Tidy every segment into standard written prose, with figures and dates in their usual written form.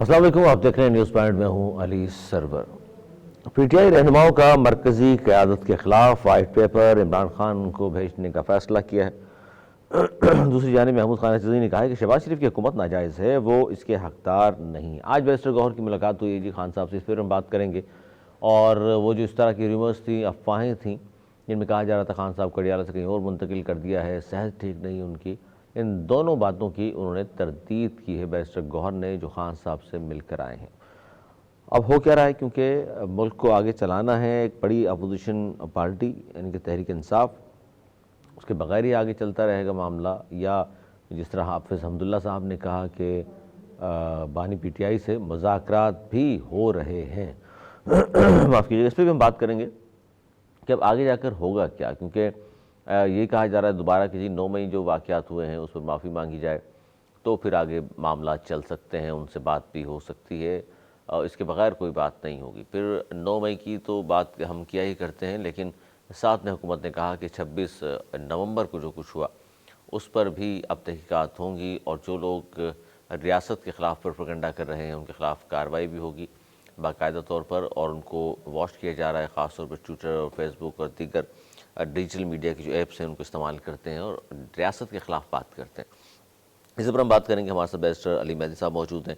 अस्सलाम वालेकुम, आप देख रहे हैं न्यूज़ पॉइंट में हूँ अली सरवर। पीटीआई रहनुमाओं का मरकज़ी क़यादत के ख़िलाफ़ वाइट पेपर इमरान खान को भेजने का फ़ैसला किया है। दूसरी जानिब महमूद खान अज़ीज़ी ने कहा है कि शहबाज शरीफ की हुकूमत नाजायज़ है, वो इसके हकदार नहीं। आज बैरिस्टर गौहर की मुलाकात हुई जी खान साहब से, इस पर हम बात करेंगे। और वो जो इस तरह की रूमर्स थी, अफवाहें थीं, जिनमें कहा जा रहा था खान साहब को अडियाला से कहीं और मुंतकिल कर दिया है, सेहत ठीक नहीं उनकी, इन दोनों बातों की उन्होंने तरदीद की है बैरिस्टर गौहर ने, जो खान साहब से मिलकर आए हैं। अब हो क्या रहा है, क्योंकि मुल्क को आगे चलाना है, एक बड़ी अपोजिशन पार्टी यानी कि तहरीक इंसाफ, उसके बगैर ही आगे चलता रहेगा मामला, या जिस तरह हाफिज़ हमदुल्ला साहब ने कहा कि बानी पीटीआई से मुज़ाकरात भी हो रहे हैं। माफ़ कीजिएगा, इस पर भी हम बात करेंगे कि अब आगे जाकर होगा क्या, क्योंकि ये कहा जा रहा है दोबारा कि जी 9 मई जो वाक़यात हुए हैं उस पर माफ़ी मांगी जाए तो फिर आगे मामला चल सकते हैं, उनसे बात भी हो सकती है, इसके बगैर कोई बात नहीं होगी। फिर 9 मई की तो बात हम किया ही करते हैं, लेकिन साथ में हुकूमत ने कहा कि 26 नवंबर को जो कुछ हुआ उस पर भी अब तहकीकात होंगी, और जो लोग रियासत के ख़िलाफ़ प्रोपेगेंडा कर रहे हैं उनके ख़िलाफ़ कार्रवाई भी होगी बाकायदा तौर पर, और उनको वॉच किया जा रहा है, ख़ास तौर पर ट्विटर और फेसबुक और दीगर डिजिटल मीडिया की जो ऐप्स हैं उनको इस्तेमाल करते हैं और रियासत के ख़िलाफ़ बात करते हैं। इसी पर हम बात करेंगे। हमारे साथ बैरिस्टर अली मेहदी साहब मौजूद हैं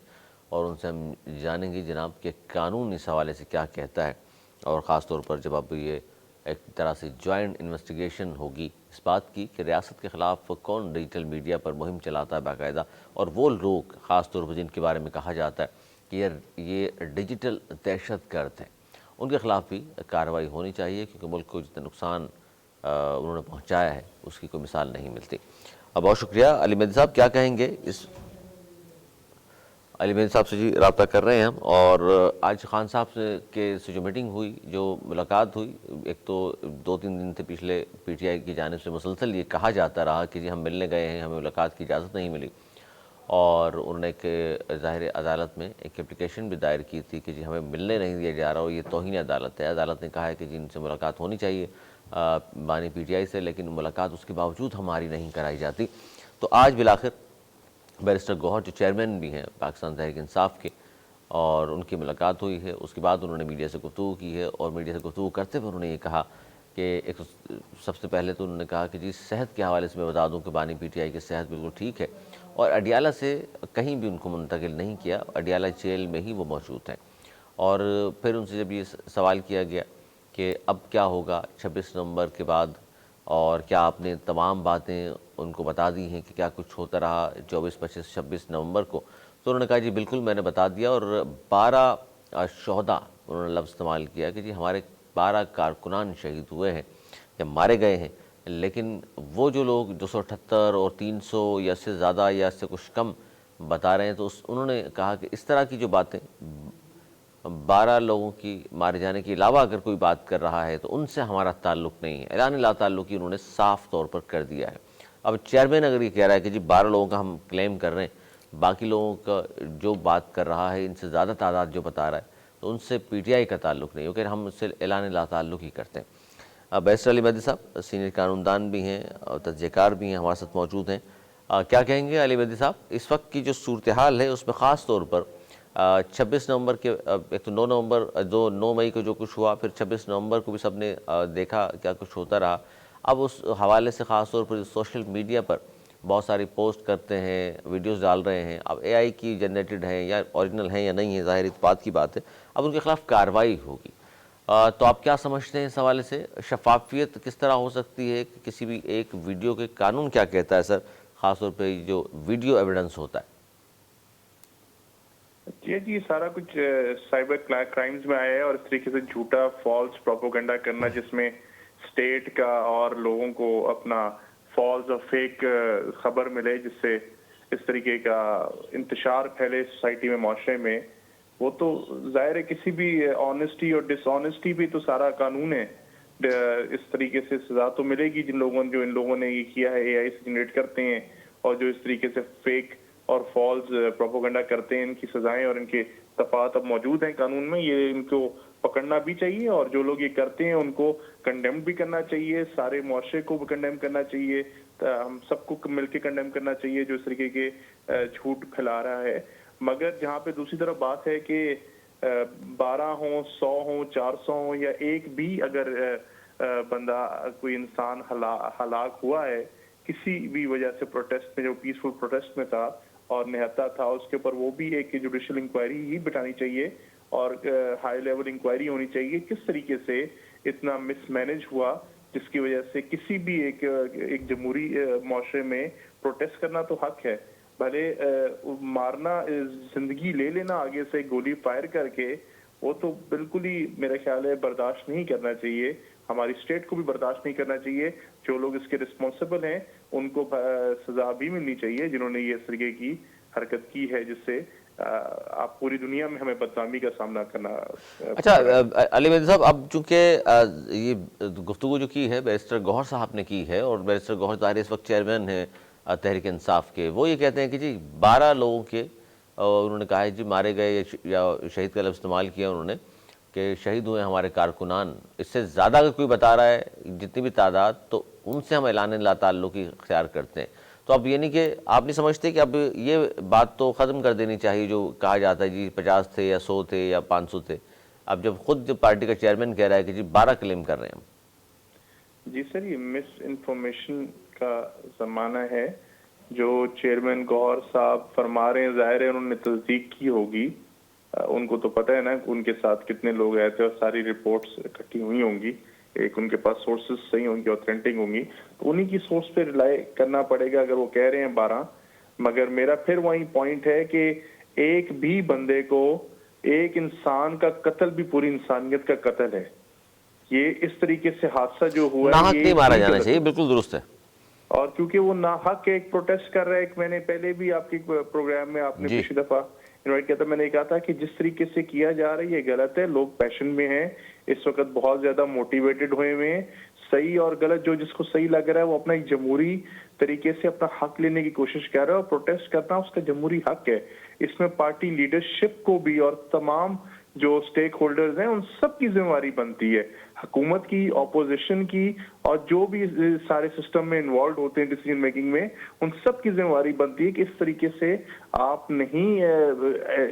और उनसे हम जानेंगे जनाब के कानून इस हवाले से क्या कहता है, और ख़ास तौर पर जब अब ये एक तरह से जॉइंट इन्वेस्टिगेशन होगी इस बात की कि रियासत के ख़िलाफ़ कौन डिजिटल मीडिया पर मुहिम चलाता है बाकायदा, और वो लोग ख़ास तौर पर जिनके बारे में कहा जाता है कि ये डिजिटल दहशत गर्द हैं, उनके ख़िलाफ़ भी कार्रवाई होनी चाहिए, क्योंकि मुल्क को जितना नुकसान उन्होंने पहुँचाया है उसकी कोई मिसाल नहीं मिलती। बहुत शुक्रिया। अली मेहदी साहब क्या कहेंगे इस? अली मेहदी साहब से जी रब्ता कर रहे हैं हम, और आज खान साहब से जो मीटिंग हुई, जो मुलाकात हुई, एक तो 2-3 दिन से पिछले पीटीआई की जानिब से मुसलसल ये कहा जाता रहा कि जी हम मिलने गए हैं, हमें मुलाकात की इजाज़त नहीं मिली, और उन्होंने एक ज़ाहिर अदालत में एक एप्लीकेशन भी दायर की थी कि जी हमें मिलने नहीं दिया जा रहा, और ये तौहीन अदालत है। अदालत ने कहा है कि जी इनसे मुलाकात होनी चाहिए बानी पीटीआई से, लेकिन मुलाकात उसके बावजूद हमारी नहीं कराई जाती। तो आज बिलाखिर बैरिस्टर गौहर जो चेयरमैन भी हैं पाकिस्तान तहरीक इंसाफ के, और उनकी मुलाकात हुई है। उसके बाद उन्होंने मीडिया से गुफ्तगू की है, और मीडिया से गुफ्तगू करते हुए उन्होंने ये कहा कि एक सबसे पहले तो उन्होंने कहा कि जी सेहत के हवाले से मैं बता दूं कि बानी पीटीआई की सेहत बिल्कुल ठीक है, और अडियाला से कहीं भी उनको मुंतकिल नहीं किया, अडियाला जेल में ही वो मौजूद हैं। और फिर उनसे जब ये सवाल किया गया कि अब क्या होगा 26 नवंबर के बाद, और क्या आपने तमाम बातें उनको बता दी हैं कि क्या कुछ होता रहा 24, 25, 26 नवंबर को, तो उन्होंने कहा जी बिल्कुल मैंने बता दिया, और 12 शहदा उन्होंने लफ्ज़ इस्तेमाल किया कि जी हमारे 12 कारकुनान शहीद हुए हैं या मारे गए हैं, लेकिन वो जो लोग 278 और 300 या इससे ज़्यादा या इससे कुछ कम बता रहे हैं, तो उन्होंने कहा कि इस तरह की जो बातें 12 लोगों की मारे जाने के अलावा अगर कोई बात कर रहा है तो उनसे हमारा ताल्लुक़ नहीं है। ऐलान ला ताल्लुक़ी उन्होंने साफ़ तौर पर कर दिया है। अब चेयरमैन अगर ये कह रहा है कि जी 12 लोगों का हम क्लेम कर रहे हैं, बाकी लोगों का जो बात कर रहा है इनसे ज़्यादा तादाद जो बता रहा है, तो उनसे पीटीआई का ताल्लुक़ नहीं, क्योंकि हम उससे ऐलान ला ताल्लुक़ ही करते हैं। बैरिस्टर अली मेहदी साहब सीनियर कानूनदान भी हैं और तजज़ियाकार भी हैं, हमारे साथ मौजूद हैं। क्या कहेंगे अली मेहदी साहब, इस वक्त की जो सूरत हाल है उसमें ख़ास तौर पर 26 नवंबर के, एक तो 9 नवंबर 9 मई को जो कुछ हुआ, फिर 26 नवंबर को भी सबने देखा क्या कुछ होता रहा। अब उस हवाले से ख़ास तौर पर सोशल मीडिया पर बहुत सारी पोस्ट करते हैं, वीडियोस डाल रहे हैं, अब एआई की जनरेटेड हैं या ओरिजिनल हैं या नहीं है, ज़ाहिर इस बात की बात है, अब उनके ख़िलाफ़ कार्रवाई होगी। तो आप क्या समझते हैं इस हवाले से, शफाफियत किस तरह हो सकती है कि किसी भी एक वीडियो के, कानून क्या कहता है सर, ख़ास तौर पर जो वीडियो एविडेंस होता है? जी सारा कुछ साइबर क्राइम्स में आया है, और इस तरीके से झूठा फॉल्स प्रोपोगंडा करना जिसमें स्टेट का और लोगों को अपना फॉल्स और फेक खबर मिले, जिससे इस तरीके का इंतशार फैले सोसाइटी में, माशरे में, वो तो जाहिर है किसी भी ऑनेस्टी और डिसऑनेस्टी भी तो सारा कानून है। इस तरीके से सजा तो मिलेगी जिन लोगों ने ये किया है, एआई से जनरेट करते हैं और जो इस तरीके से फेक और फॉल्स प्रोपोगंडा करते हैं, इनकी सजाएं और इनके दफात अब मौजूद हैं कानून में। ये इनको पकड़ना भी चाहिए, और जो लोग ये करते हैं उनको कंडेम भी करना चाहिए, सारे मुआशरे को भी कंडेम करना चाहिए, हम सबको मिलकर कंडेम करना चाहिए जो इस तरीके के झूठ फैला रहा है। مگر جہاں پہ دوسری طرف بات ہے کہ 12 ہوں 100 ہوں 400 ہوں یا ایک بھی اگر بندہ کوئی انسان ہلاک ہوا ہے کسی بھی وجہ سے پروٹیسٹ میں جو پیسفل پروٹیسٹ میں تھا اور نہتا تھا اس کے اوپر وہ بھی ایک جوڈیشل انکوائری ہی بٹھانی چاہیے اور ہائی لیول انکوائری ہونی چاہیے کس طریقے سے اتنا مس مینج ہوا جس کی وجہ سے کسی بھی ایک جمہوری معاشرے میں پروٹیسٹ کرنا تو حق ہے بھلے مارنا زندگی لے لینا آگے سے گولی فائر کر کے وہ تو بالکل ہی میرا خیال ہے برداشت نہیں کرنا چاہیے ہماری اسٹیٹ کو بھی برداشت نہیں کرنا چاہیے جو لوگ اس کے رسپانسبل ہیں ان کو سزا بھی ملنی چاہیے جنہوں نے یہ اس طریقے کی حرکت کی ہے جس سے آپ پوری دنیا میں ہمیں بدنامی کا سامنا کرنا اچھا علی مہدی صاحب اب چونکہ یہ گفتگو جو کی ہے بیرسٹر گوہر صاحب نے کی ہے اور بیرسٹر گوہر ظاہر اس وقت چیئرمین ہیں تحریک انصاف کے وہ یہ کہتے ہیں کہ جی 12 لوگوں کے انہوں نے کہا ہے جی مارے گئے یا شہید کا لفظ استعمال کیا انہوں نے کہ شہید ہوئے ہمارے کارکنان اس سے زیادہ اگر کوئی بتا رہا ہے جتنی بھی تعداد تو ان سے ہم اعلان لا تعلقی اختیار کرتے ہیں تو اب یہ نہیں کہ آپ نہیں سمجھتے کہ اب یہ بات تو ختم کر دینی چاہیے جو کہا جاتا ہے جی 50 تھے یا 100 تھے یا 500 تھے اب جب خود پارٹی کا چیئرمین کہہ رہا ہے کہ جی 12 کلیم کر رہے ہیں ہم جی سر یہ مس انفارمیشن کا زمانہ ہے جو چیئرمین گوہر صاحب فرما رہے ہیں ظاہر ہے انہوں نے تصدیق کی ہوگی ان کو تو پتہ ہے نا ان کے ساتھ کتنے لوگ آئے تھے اور ساری رپورٹس اکٹھی ہوئی ہوں گی ایک ان کے پاس سورسز صحیح ہوں گی اوتھینٹک ہوں گی تو انہی کی سورس پہ ریلائی کرنا پڑے گا اگر وہ کہہ رہے ہیں 12 مگر میرا پھر وہی پوائنٹ ہے کہ ایک بھی بندے کو ایک انسان کا قتل بھی پوری انسانیت کا قتل ہے یہ اس طریقے سے حادثہ جو ہوا ہے ناحق نہیں مارا جانا چاہیے بالکل درست ہے اور کیونکہ وہ ناحق ایک پروٹیسٹ کر رہا ہے میں نے پہلے بھی آپ کے پروگرام میں آپ نے پچھلی دفعہ انوائٹ کیا تھا میں نے کہا تھا کہ جس طریقے سے کیا جا رہا ہے یہ غلط ہے لوگ پیشن میں ہیں اس وقت بہت زیادہ موٹیویٹڈ ہوئے ہوئے ہیں صحیح اور غلط جو جس کو صحیح لگ رہا ہے وہ اپنا ایک جمہوری طریقے سے اپنا حق لینے کی کوشش کر رہا ہے اور پروٹیسٹ کرنا اس کا جمہوری حق ہے اس میں پارٹی لیڈرشپ کو بھی اور تمام جو سٹیک ہولڈرز ہیں ان سب کی ذمہ داری بنتی ہے حکومت کی اپوزیشن کی اور جو بھی سارے سسٹم میں انوالوڈ ہوتے ہیں ڈیسیژن میکنگ میں ان سب کی ذمہ داری بنتی ہے کہ اس طریقے سے آپ نہیں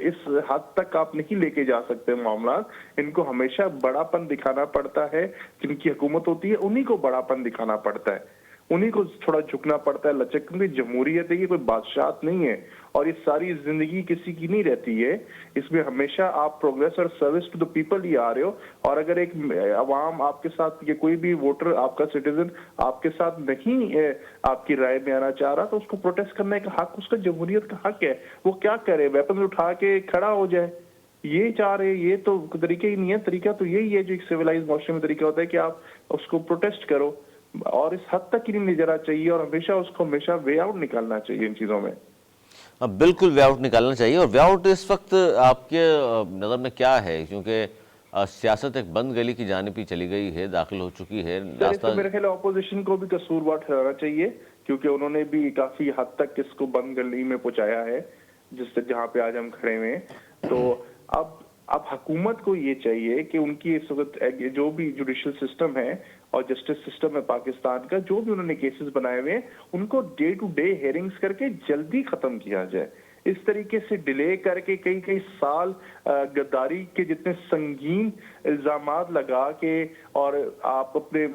اس حد تک آپ نہیں لے کے جا سکتے معاملات ان کو ہمیشہ بڑا پن دکھانا پڑتا ہے جن کی حکومت ہوتی ہے انہی کو بڑا پن دکھانا پڑتا ہے انہی کو تھوڑا جھکنا پڑتا ہے لچک کیونکہ جمہوریت ہے یہ کوئی بادشاہت نہیں ہے اور یہ ساری زندگی کسی کی نہیں رہتی ہے اس میں ہمیشہ آپ پروگریس اور سروس ٹو دا پیپل ہی آ رہے ہو اور اگر ایک عوام آپ کے ساتھ یا کوئی بھی ووٹر آپ کا سٹیزن آپ کے ساتھ نہیں آپ کی رائے میں آنا چاہ رہا تو اس کو پروٹیسٹ کرنے کا حق اس کا جمہوریت کا حق ہے وہ کیا کرے ویپن اٹھا کے کھڑا ہو جائے یہ چاہ رہے یہ تو طریقہ ہی نہیں ہے طریقہ تو یہی ہے جو ایک سویلائز معاشرے میں طریقہ ہوتا ہے کہ آپ اس کو پروٹیسٹ کرو اور اس حد تک ہی نہیں لے جانا چاہیے اور ہمیشہ اس کو ہمیشہ وے آؤٹ نکالنا چاہیے ان چیزوں میں بالکل وے آؤٹ نکالنا چاہیے اور وے آؤٹ اس وقت آپ کے نظر میں کیا ہے کیونکہ سیاست ایک بند گلی کی جانب ہی چلی گئی ہے داخل ہو چکی ہے میرے خیال اپوزیشن کو بھی قصوروار ٹھہرانا چاہیے کیونکہ انہوں نے بھی کافی حد تک اس کو بند گلی میں پہنچایا ہے جس سے جہاں پہ آج ہم کھڑے ہوئے ہیں تو اب حکومت کو یہ چاہیے کہ ان کی اس وقت جو بھی جوڈیشل سسٹم ہے اور جسٹس سسٹم ہے پاکستان کا جو بھی انہوں نے کیسز بنائے ہوئے ہیں ان کو ڈے ٹو ڈے ہیئرنگز کر کے جلدی ختم کیا جائے اس طریقے سے ڈیلے کر کے کئی سال غداری کے جتنے سنگین الزامات لگا کے اور آپ اپنے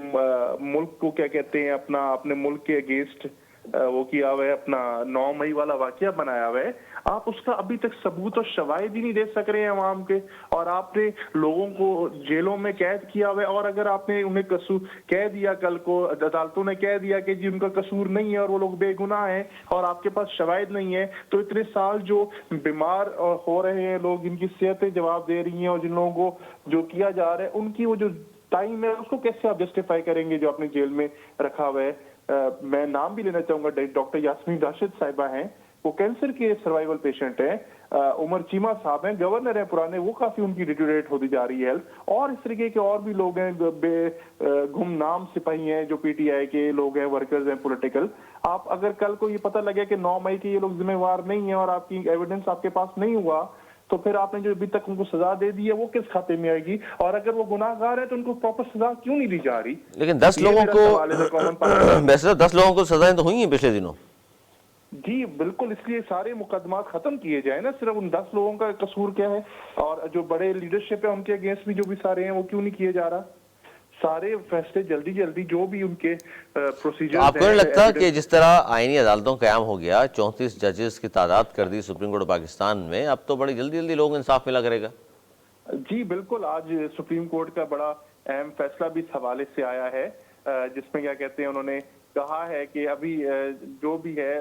ملک کو کیا کہتے ہیں اپنے ملک کے اگینسٹ وہ کیا ہوا ہے اپنا 9 مئی والا واقعہ بنایا ہوا ہے آپ اس کا ابھی تک ثبوت اور شواہد ہی نہیں دے سک رہے ہیں عوام کے اور آپ نے لوگوں کو جیلوں میں قید کیا ہوا ہے اور اگر آپ نے انہیں قصور کہہ دیا کل کو عدالتوں نے کہہ دیا کہ جی ان کا قصور نہیں ہے اور وہ لوگ بے گناہ ہیں اور آپ کے پاس شواہد نہیں ہے تو اتنے سال جو بیمار ہو رہے ہیں لوگ جن کی صحتیں جواب دے رہی ہیں اور جن لوگوں کو جو کیا جا رہا ہے ان کی وہ جو ٹائم ہے اس کو کیسے آپ جسٹیفائی کریں گے جو آپ نے جیل میں رکھا ہوا ہے میں نام بھی لینا چاہوں گا ڈاکٹر یاسمین راشد صاحبہ ہیں وہ کینسر کے سروائیول پیشنٹ ہیں عمر چیمہ صاحب ہیں گورنر ہیں پرانے وہ کافی ان کی ڈیٹیریٹ ہوتی جا رہی ہے ہیلتھ اور اس طریقے کے اور بھی لوگ ہیں گمنام سپاہی ہیں جو پی ٹی آئی کے لوگ ہیں ورکرز ہیں پولیٹیکل آپ اگر کل کو یہ پتہ لگے کہ 9 مئی کے یہ لوگ ذمہ وار نہیں ہیں اور آپ کی ایویڈنس آپ کے پاس نہیں ہوا تو پھر آپ نے جو ابھی تک ان کو سزا دے دی ہے وہ کس کھاتے میں آئے گی اور اگر وہ گناہ گار ہے تو ان کو پراپر سزا کیوں نہیں دی جا رہی لیکن 10 لوگوں کو 10 لوگوں کو سزائیں تو ہوئی ہیں پچھلے دنوں जी बिल्कुल, इसलिए सारे मुकदमात खत्म किए जाए ना, सिर्फ उन 10 लोगों का कसूर क्या है, और जो बड़े लीडरशिप है उनके अगेंस्ट भी जो भी सारे हैं वो क्यों नहीं किए जा रहा। सारे फैसले जल्दी जल्दी जो भी उनके तो प्रोसीजर्स आपको नहीं हैं लगता कि एविडेंस। जिस तरह आईनी अदालतों का क़याम हो गया, 34 जजेस की तादाद कर दी सुप्रीम कोर्ट पाकिस्तान में, अब तो बड़ी जल्दी जल्दी लोग इंसाफ मिला करेगा। जी बिल्कुल, आज सुप्रीम कोर्ट का बड़ा अहम फैसला भी इस हवाले से आया है, जिसमें क्या कहते हैं, उन्होंने कहा है कि अभी जो भी है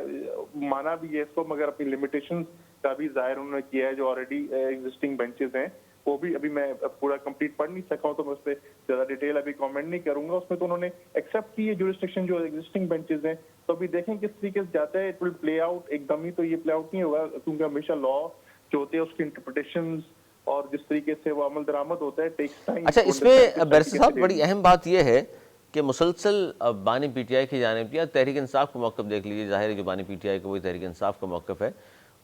माना भी है इसको, मगर अपनी लिमिटेशंस का भी जाहिर उन्होंने किया है। जो ऑलरेडी एग्जिस्टिंग बेंचेस हैं वो भी, अभी मैं पूरा कंप्लीट पढ़ नहीं सका हूं तो मैं उस पर ज्यादा डिटेल अभी कमेंट नहीं करूंगा। उसमें तो उन्होंने एक्सेप्ट की है जुरिस्डिक्शन जो एग्जिस्टिंग बेंचेस हैं। तो अभी देखें किस तरीके से जाता है, इट विल प्ले आउट। एकदम ही तो ये प्ले आउट नहीं होगा, क्योंकि हमेशा लॉ जो होते हैं उसकी इंटरप्रिटेशन और जिस तरीके से वो अमल दरामद होता है टेक्स टाइम। अच्छा, इसमें बैरिस्टर साहब बड़ी अहम बात यह है कि मुसलसल बानी पीटीआई की जानिब या तहरीक इंसाफ का मौक़िफ़ देख लीजिए, ज़ाहिर है जो बानी पीटीआई का वही तहरीक इंसाफ का मौक़िफ़ है,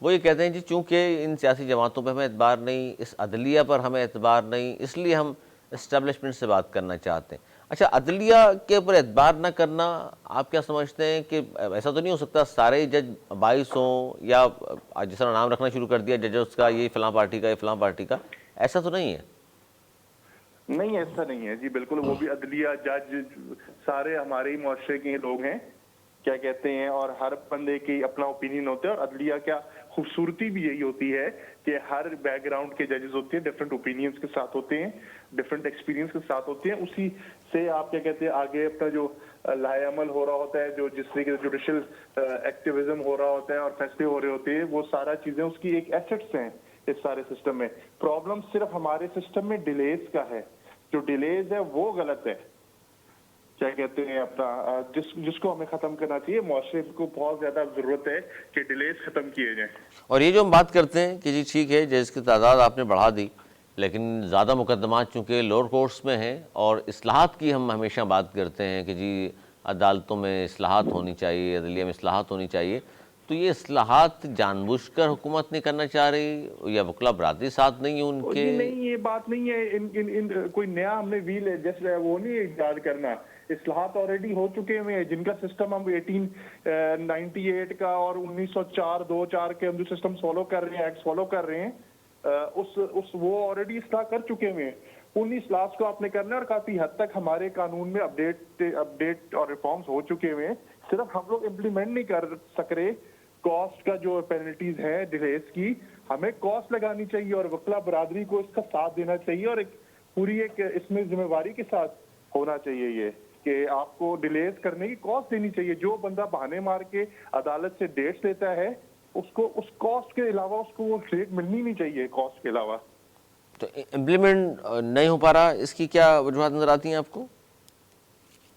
वो ये कहते हैं जी चूँकि इन सियासी जमातों पर हमें एतबार नहीं, इस अदलिया पर हमें एतबार नहीं, इसलिए हम इस्टेब्लिशमेंट से बात करना चाहते हैं। अच्छा, अदलिया के ऊपर एतबार न करना, आप क्या समझते हैं कि ऐसा तो नहीं हो सकता सारे जज 22 हों, या जिस तरह नाम रखना शुरू कर दिया जजेस का, ये फ़लाँ पार्टी का, ये फ़लाँ पार्टी का, ऐसा तो नहीं है? नहीं, ऐसा नहीं है जी, बिल्कुल। वो भी अदलिया जज सारे हमारे ही मुआशरे के लोग हैं, क्या कहते हैं, और हर बंदे की अपना ओपिनियन होता है। और अदलिया क्या खूबसूरती भी यही होती है कि हर बैकग्राउंड के जजेस होते हैं, डिफरेंट ओपिनियंस के साथ होते हैं, डिफरेंट एक्सपीरियंस के साथ होते हैं। उसी से आप क्या कहते हैं आगे अपना जो लाएअमल हो रहा होता है, जो जिस तरीके से जुडिशल एक्टिविज्म हो रहा होता है और फैसले हो रहे होते हैं, वो सारा चीजें उसकी एक एसेट्स हैं इस सारे सिस्टम में। प्रॉब्लम सिर्फ हमारे सिस्टम में डिलेज का है। जो डिलेज है वो गलत है, क्या कहते हैं अपना जिसको हमें खत्म करना चाहिए। मुआशरे को बहुत ज्यादा जरूरत है कि डिलेज खत्म किए जाएं। और ये जो हम बात करते हैं कि जी ठीक है जज की तादाद आपने बढ़ा दी, लेकिन ज़्यादा मुकदमात चूँकि लोअर कोर्ट्स में हैं, और इस्लाहात की हम हमेशा बात करते हैं कि जी अदालतों में इस्लाहात होनी चाहिए, अदलिया में इस्लाहात होनी चाहिए, तो ये इस्लाहात जानबूझकर हुकूमत नहीं करना चाह रही, या वकला बरादरी साथ नहीं है उनके? जी नहीं, ये बात नहीं है। इन कोई नया हमने व्हील है जैसे वो नहीं इजाद करना। इस्लाहात ऑलरेडी हो चुके हैं, जिनका सिस्टम हम 1898 का और 1904 2004 के हम जो सिस्टम फॉलो कर रहे हैं, एक्ट फॉलो कर रहे हैं, उस वो ऑलरेडी इस्लाह कर चुके हैं। उन इस्लाह को आपने करना है, और काफी हद तक हमारे कानून में अपडेट और रिफॉर्म्स हो चुके हैं। सिर्फ हम लोग इम्प्लीमेंट नहीं कर सक रहे। कॉस्ट का जो पेनल्टीज है डिलेस की, हमें कॉस्ट लगानी चाहिए और वकला बरादरी को इसका साथ देना चाहिए, और एक पूरी एक इसमें जिम्मेवारी के साथ होना चाहिए ये कि आपको डिलेस करने की कॉस्ट देनी चाहिए। जो बंदा बहाने मार के अदालत से डेट्स लेता है, उसको उस कॉस्ट के अलावा उसको वो डेट मिलनी नहीं चाहिए कॉस्ट के अलावा। तो इम्प्लीमेंट नहीं हो पा रहा, इसकी क्या वजूहत नजर आती हैं आपको?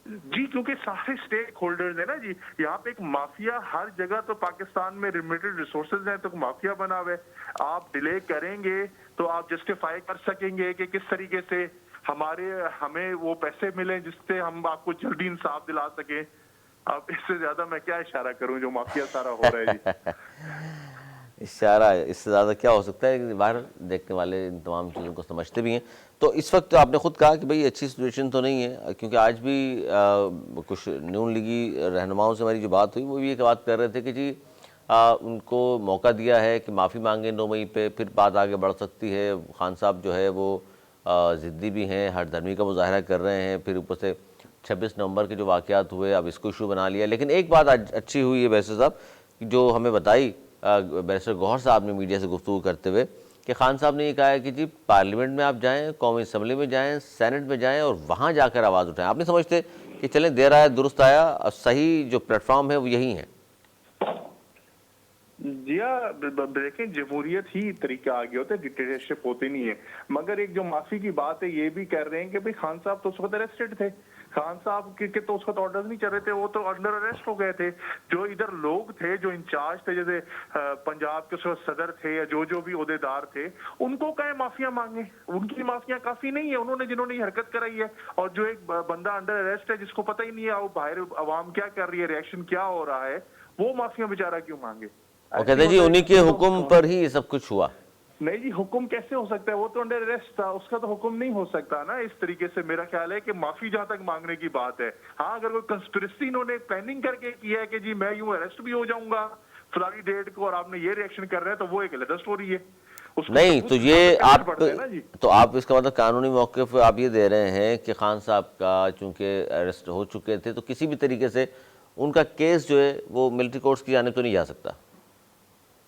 जी, क्योंकि सारे स्टेक होल्डर्स है ना जी, यहाँ पे एक माफिया हर जगह। तो पाकिस्तान में लिमिटेड रिसोर्सेज हैं तो माफिया बना हुआ है। आप डिले करेंगे तो आप जस्टिफाई कर सकेंगे कि किस तरीके से हमें वो पैसे मिले जिससे हम आपको जल्दी इंसाफ दिला सके। अब इससे ज्यादा मैं क्या इशारा करूं, जो माफिया सारा हो रहा है जी। इशारा, इससे ज़्यादा क्या हो सकता है? बाहर देखने वाले इन तमाम चीज़ों को समझते भी हैं। तो इस वक्त तो आपने खुद कहा कि भाई अच्छी सिचुएशन तो नहीं है, क्योंकि आज भी कुछ नून लीगी रहनुमाओं से हमारी जो बात हुई वो भी एक बात कर रहे थे कि जी उनको मौका दिया है कि माफ़ी मांगे 9 मई पे, फिर बात आगे बढ़ सकती है। खान साहब जो है वो ज़िद्दी भी हैं, हर धर्मी का मुजाहरा कर रहे हैं, फिर ऊपर से 26 नवंबर के जो वाक़यात हुए अब इसको इशू बना लिया। लेकिन एक बात आज अच्छी हुई है बैरिस्टर साहब, जो हमें बताई बैरिस्टर गौहर साहब ने मीडिया से गुफ्तगू करते हुए, कि खान साहब ने ये कहा है कि जी पार्लियामेंट में आप जाएं, कौमी असम्बली में जाएं, सेनेट में जाएं और वहाँ जाकर आवाज़ उठाएं। आप नहीं समझते कि चलें देर आया दुरुस्त आया, और सही जो प्लेटफॉर्म है वो यही है? जी हाँ, देखें जमहूरियत ही तरीका आ गया होता है, डिक्टेटरशिप होती नहीं है। मगर एक जो माफी की बात है, ये भी कर रहे हैं कि भाई खान साहब तो उस वक्त अरेस्टेड थे। खान साहब के तो उस वक्त ऑर्डर्स नहीं चल रहे थे, वो तो अंडर अरेस्ट हो गए थे। जो इधर लोग थे जो इंचार्ज थे, जैसे पंजाब के उस वक्त सदर थे या जो भी ओहदेदार थे, उनको कहे माफिया मांगे। उनकी माफिया काफी नहीं है, उन्होंने जिन्होंने हरकत कराई है। और जो एक बंदा अंडर अरेस्ट है जिसको पता ही नहीं है बाहर अवाम क्या कर रही है, रिएक्शन क्या हो रहा है, वो माफिया बेचारा क्यों मांगे? और कहते हैं जी उन्हीं के हुक्म पर ही ये सब कुछ हुआ। नहीं जी, हुक्म कैसे हो सकता है? वो तो अंडर अरेस्ट था, उसका तो हुक्म नहीं हो सकता ना इस तरीके से। मेरा ख्याल है कि माफी जहां तक मांगने की बात है, हाँ अगर कोई कंस्पिरेसी इन्होंने प्लानिंग करके किया है कि जी मैं यूं अरेस्ट भी हो जाऊंगा, فلانی ڈیٹ کو اور آپ نے یہ ریئیکشن کر رہے ہیں تو وہ ایک علیحدہ سٹوری ہے. نہیں تو یہ آپ تو آپ اس کا مطلب قانونی موقف آپ یہ دے رہے ہیں کہ خان صاحب کا چونکہ اریسٹ ہو چکے تھے تو کسی بھی طریقے سے ان کا کیس جو ہے وہ ملٹری کورٹس کی جانب تو نہیں جا سکتا؟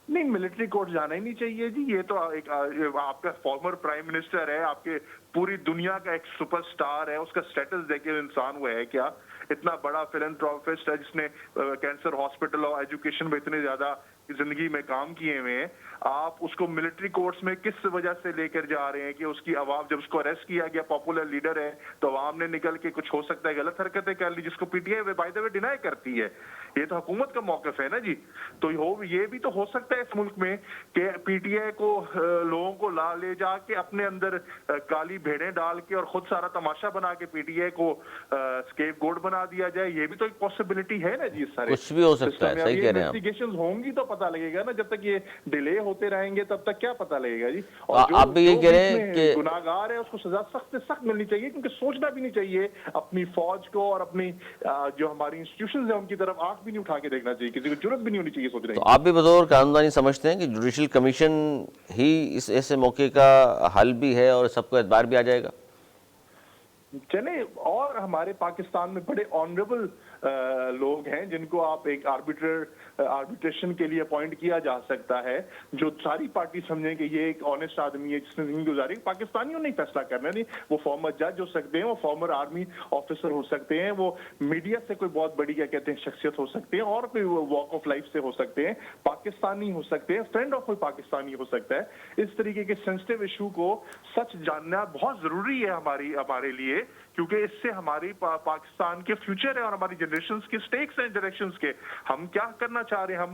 نہیں, ملٹری کورٹ جانا ہی نہیں چاہیے جی. یہ تو ایک آپ کا فارمر پرائم منسٹر ہے, آپ کے پوری دنیا کا ایک سپر سٹار ہے, اس کا سٹیٹس دیکھے انسان وہ ہے کیا, اتنا بڑا فلنتھراپسٹ ہے جس نے کینسر ہاسپٹل اور ایجوکیشن میں اتنے زیادہ زندگی میں کام کیے ہوئے ہیں. آپ اس کو ملٹری کورٹس میں کس وجہ سے لے کر جا رہے ہیں کہ اس کی عوام, جب اس کو اریسٹ کیا گیا پاپولر لیڈر ہے تو عوام نے نکل کے کچھ ہو سکتا ہے غلط حرکتیں کر لی, جس کو P T I by the way deny کرتی ہے. یہ تو حکومت کا موقف ہے نا جی. تو یہ بھی تو ہو سکتا ہے اس ملک میں کہ پی ٹی آئی کو لوگوں کو لے جا کے اپنے اندر کالی بھیڑیں ڈال کے اور خود سارا تماشا بنا کے پی ٹی آئی کو اسکیپ گوٹ بنا دیا جائے. یہ بھی تو ایک پاسبلٹی ہے نا جی. سارے کچھ بھی ہو سکتا ہے, صحیح کہہ رہے ہیں آپ. انویسٹیگیشنز ہوں گی تو پتہ لگے گا نا, جب تک یہ ڈیلے ہوتے رہیں گے تب تک کیا پتہ لگے گا جی. اور آپ بھی یہی کہہ رہے ہیں کہ گناہگار ہے اس کو سزا سخت سے سخت ملنی چاہیے, کیونکہ سوچنا بھی نہیں چاہیے اپنی فوج کو اور اپنی جو ہماری انسٹیٹیوشنز ہیں ان کی طرف آنکھ بھی نہیں اٹھا کے دیکھنا چاہیے, کسی کو جرات بھی نہیں ہونی چاہیے سوچنے کی. تو آپ بھی بطور قانوندانی سمجھتے ہیں کہ جوڈیشل کمیشن ہی اس ایسے موقع کا حل بھی ہے اور سب کو اعتبار بھی آ جائے گا؟ چلے, اور ہمارے پاکستان میں بڑے آنریبل لوگ ہیں جن کو آپ ایک آربیٹریشن کے لیے اپوائنٹ کیا جا سکتا ہے, جو ساری پارٹی سمجھیں کہ یہ ایک آنےسٹ آدمی ہے جس نے زندگی گزاری. پاکستانیوں نے فیصلہ کرنا نہیں, وہ فارمر جج ہو سکتے ہیں, وہ فارمر آرمی آفیسر ہو سکتے ہیں, وہ میڈیا سے کوئی بہت بڑی کیا کہتے ہیں شخصیت ہو سکتے ہیں, اور کوئی واک آف لائف سے ہو سکتے ہیں, پاکستانی ہو سکتے ہیں, فرینڈ آف کوئی پاکستانی ہو سکتا ہے. اس طریقے کے سینسٹیو ایشو کو سچ جاننا بہت ضروری ہے ہمارے لیے, کیونکہ اس سے ہماری پاکستان کے فیوچر ہے اور ہماری جنریشنز کے سٹیکس ہیں جنریشنز کے. ہم کیا کرنا چاہ رہے ہیں, ہم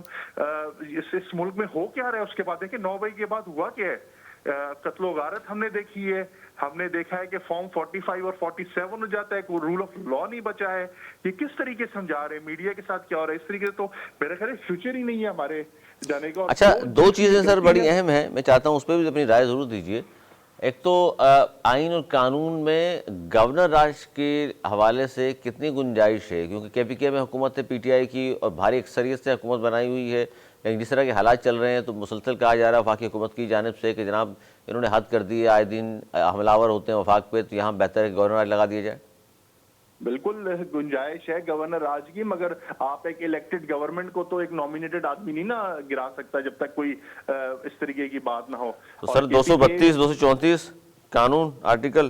اس ملک میں ہو کیا رہا ہے, اس کے بعد دیکھیں 9 مئی کے بعد ہوا کیا ہے. قتل و غارت ہم نے دیکھی ہے, ہم نے دیکھا ہے کہ فارم 45 اور 47 ہو جاتا ہے, کوئی رول آف لا نہیں بچا ہے. یہ کس طریقے سے ہم جا رہے ہیں, میڈیا کے ساتھ کیا ہو رہا ہے, اس طریقے سے تو میرا خیال ہے فیوچر ہی نہیں ہے ہمارے جانے کا. اچھا, 2 چیزیں سر بڑی اہم ہیں, میں چاہتا ہوں اس پہ بھی اپنی رائے ضرور دیجیے. ایک تو آئین اور قانون میں گورنر راج کے حوالے سے کتنی گنجائش ہے, کیونکہ کے پی کے میں حکومت ہے پی ٹی آئی کی اور بھاری اکثریت سے حکومت بنائی ہوئی ہے, لیکن جس طرح کے حالات چل رہے ہیں تو مسلسل کہا جا رہا ہے وفاقی حکومت کی جانب سے کہ جناب انہوں نے حد کر دی ہے, آئے دن حملہ آور ہوتے ہیں وفاق پہ, تو یہاں بہتر ہے کہ گورنر راج لگا دیا جائے. بالکل گنجائش ہے گورنر راج کی, مگر آپ ایک الیکٹڈ گورنمنٹ کو تو ایک نامینیٹڈ آدمی نہیں نا گرا سکتا جب تک کوئی اس طریقے کی بات نہ ہو. تو سر 232 234 قانون آرٹیکل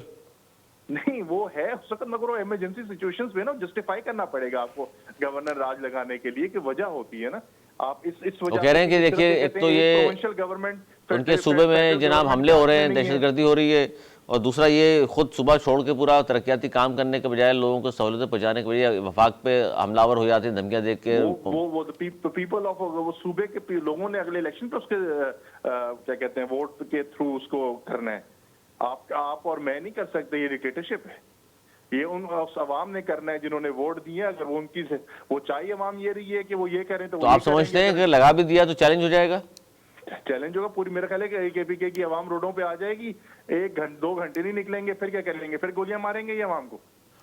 نہیں وہ ہے اس وقت, مگر وہ ایمرجنسی سچویشنز میں نا جسٹیفائی کرنا پڑے گا آپ کو گورنر راج لگانے کے لیے, کہ وجہ ہوتی ہے نا. آپ اس وجہ کہہ رہے ہیں کہ دیکھیے ایک تو یہ پروونشل گورنمنٹ ان کے صوبے میں جناب حملے ہو رہے ہیں, دہشت گردی ہو رہی ہے, اور دوسرا یہ خود صبح چھوڑ کے پورا ترقیاتی کام کرنے کے بجائے لوگوں کو سہولتیں پہنچانے کے بجائے وفاق پہ حملہ آور ہو جاتے ہیں دھمکیاں دیکھ کے. وہ پیپل آف وہ صوبے کے لوگوں نے اگلے الیکشن پہ اس کے کیا کہتے ہیں ووٹ کے تھرو اس کو کرنا ہے. آپ اور میں نہیں کر سکتے, یہ ڈکٹیٹرشپ ہے, یہ ان عوام نے کرنا ہے جنہوں نے ووٹ دیے. اگر وہ ان کی وہ چاہیے عوام یہ رہی ہے کہ وہ یہ کریں تو آپ سمجھتے ہیں کہ لگا بھی دیا تو چیلنج ہو جائے گا؟ چیلنج ہوگا پوری. میرا خیال ہے کہ کے پی کے کی عوام روڈوں پہ آ جائے گی, 1-2 گھنٹے نہیں نکلیں گے, پھر کیا کر لیں گے, پھر گولیاں ماریں گے یہ عوام کو.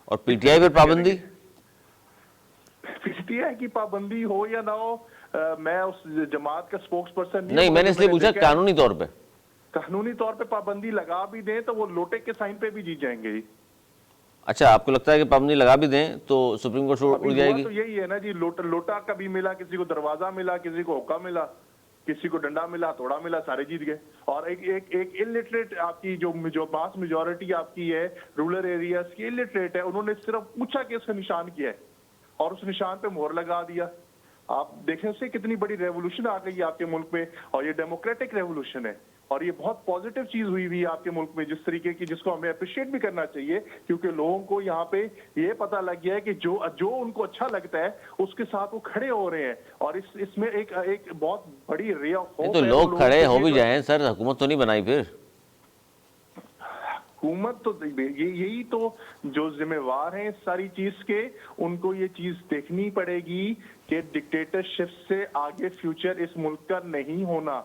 اور پی ٹی آئی پر پابندی, پی ٹی آئی کی پابندی ہو یا نہ ہو, میں اس جماعت کا سپوکس پرسن نہیں, میں نے اس لیے پوچھا قانونی طور پہ. قانونی طور پہ پابندی لگا بھی دیں تو وہ لوٹے کے سائن پہ بھی جیت جائیں گے جی. اچھا, آپ کو لگتا ہے کہ پابندی لگا بھی دیں تو سپریم کورٹ اڑ جائے گی؟ تو یہی ہے نا جی, لوٹا کبھی ملا, کسی کو دروازہ ملا, کسی کو حکا ملا, کسی کو ڈنڈا ملا, توڑا ملا, سارے جیت گئے. اور ایک الٹریٹ آپ کی جو ماس میجورٹی آپ کی ہے رورل ایریاز کی الٹریٹ ہے, انہوں نے صرف پوچھا کہ اس کا نشان کیا ہے اور اس نشان پہ مہر لگا دیا. آپ دیکھیں اس سے کتنی بڑی ریولوشن آ گئی ہے آپ کے ملک میں, اور یہ ڈیموکریٹک ریولوشن ہے, اور یہ بہت پازیٹیو چیز ہوئی ہے آپ کے ملک میں جس طریقے کی, جس کو ہمیں اپریشیٹ بھی کرنا چاہیے, کیونکہ لوگوں کو یہاں پہ یہ پتہ لگ گیا ہے کہ جو ان کو اچھا لگتا ہے اس کے ساتھ وہ کھڑے ہو رہے ہیں. اور اس میں ایک بہت بڑی رے آف ہوپ ہے. تو لوگ کھڑے ہو بھی جائیں سر, حکومت تو نہیں بنائی پھر. حکومت تو یہی تو جو ذمہ وار ہیں اس ساری چیز کے, ان کو یہ چیز دیکھنی پڑے گی کہ ڈکٹیٹرشپ سے آگے فیوچر اس ملک کا نہیں ہونا.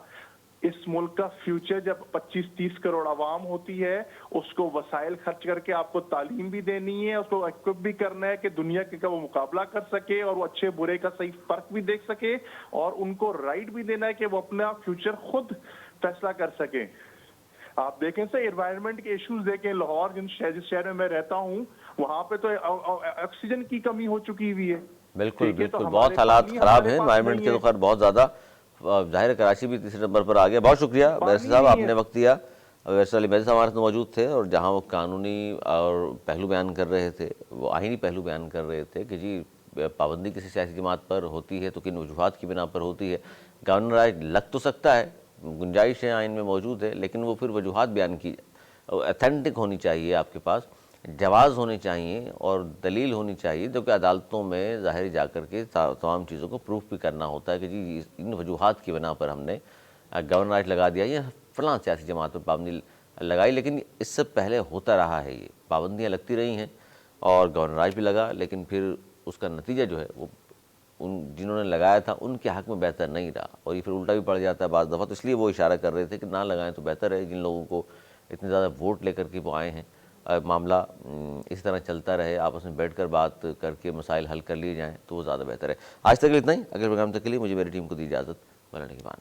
इस मुल्क का फ्यूचर जब 25-30 करोड़ आवाम होती है, उसको वसाइल खर्च करके आपको तालीम भी देनी है, उसको इक्विप भी करना है कि दुनिया के का वो मुकाबला कर सके और वो अच्छे बुरे का सही फर्क भी देख सके, और उनको राइट भी देना है कि वो अपना फ्यूचर खुद फैसला कर सके। आप देखें सर, एनवायरनमेंट के इश्यूज देखें, लाहौर जिस शहर में मैं रहता हूँ, वहाँ पे तो ऑक्सीजन की कमी हो चुकी हुई है। बिल्कुल ठीक है, तो बिल्कुल, हमारे बहुत हालात पानी ख़राब हमारे हैं पास एनवायरनमेंट नहीं के, तो है, खैर बहुत ज़्यादा। ज़ाहिर है कराची भी तीसरे नंबर पर आ गया। बहुत शुक्रिया वैसे पानी साहब, नहीं आपने है। वक्त दिया। वैसे अली वैसे हमारे साथ मौजूद थे, और जहाँ वो कानूनी और पहलू बयान कर रहे थे, वो आइनी पहलू बयान कर रहे थे कि जी पाबंदी किसी सियासी जमात पर होती है तो किन वजूहात की बिना पर होती है। गवर्नर राज लग तो सकता है, गुंजाइश है आइन में मौजूद है, लेकिन वो फिर वजूहात बयान की ऑथेंटिक होनी चाहिए, आपके पास जवाज़ होनी चाहिए और दलील होनी चाहिए, जो कि अदालतों में ज़ाहिर जा कर के तमाम चीज़ों को प्रूफ भी करना होता है कि जी इन वजूहात की बिना पर हमने गवर्नर राज लगा दिया, ये फलां सियासी जमात पर पाबंदी लगाई। लेकिन इससे पहले होता रहा है, ये पाबंदियाँ लगती रही हैं और गवर्नर राज भी लगा, लेकिन फिर उसका नतीजा जो है वो उन जिन्होंने लगाया था उनके हक़ में बेहतर नहीं रहा, और ये फिर उल्टा भी पड़ जाता है बाज़ दफ़ा। तो इसलिए वो इशारा कर रहे थे कि ना लगाएं तो बेहतर है। जिन लोगों को इतने ज़्यादा वोट लेकर के वो आए हैं, मामला इस तरह चलता रहे, आपस में बैठकर बात करके मसाइल हल कर लिए जाएँ तो वो ज़्यादा बेहतर है। आज तक इतना ही। अगले प्रोग्राम तक के लिए मुझे मेरी टीम को दी इजाज़त। बोलने के बाद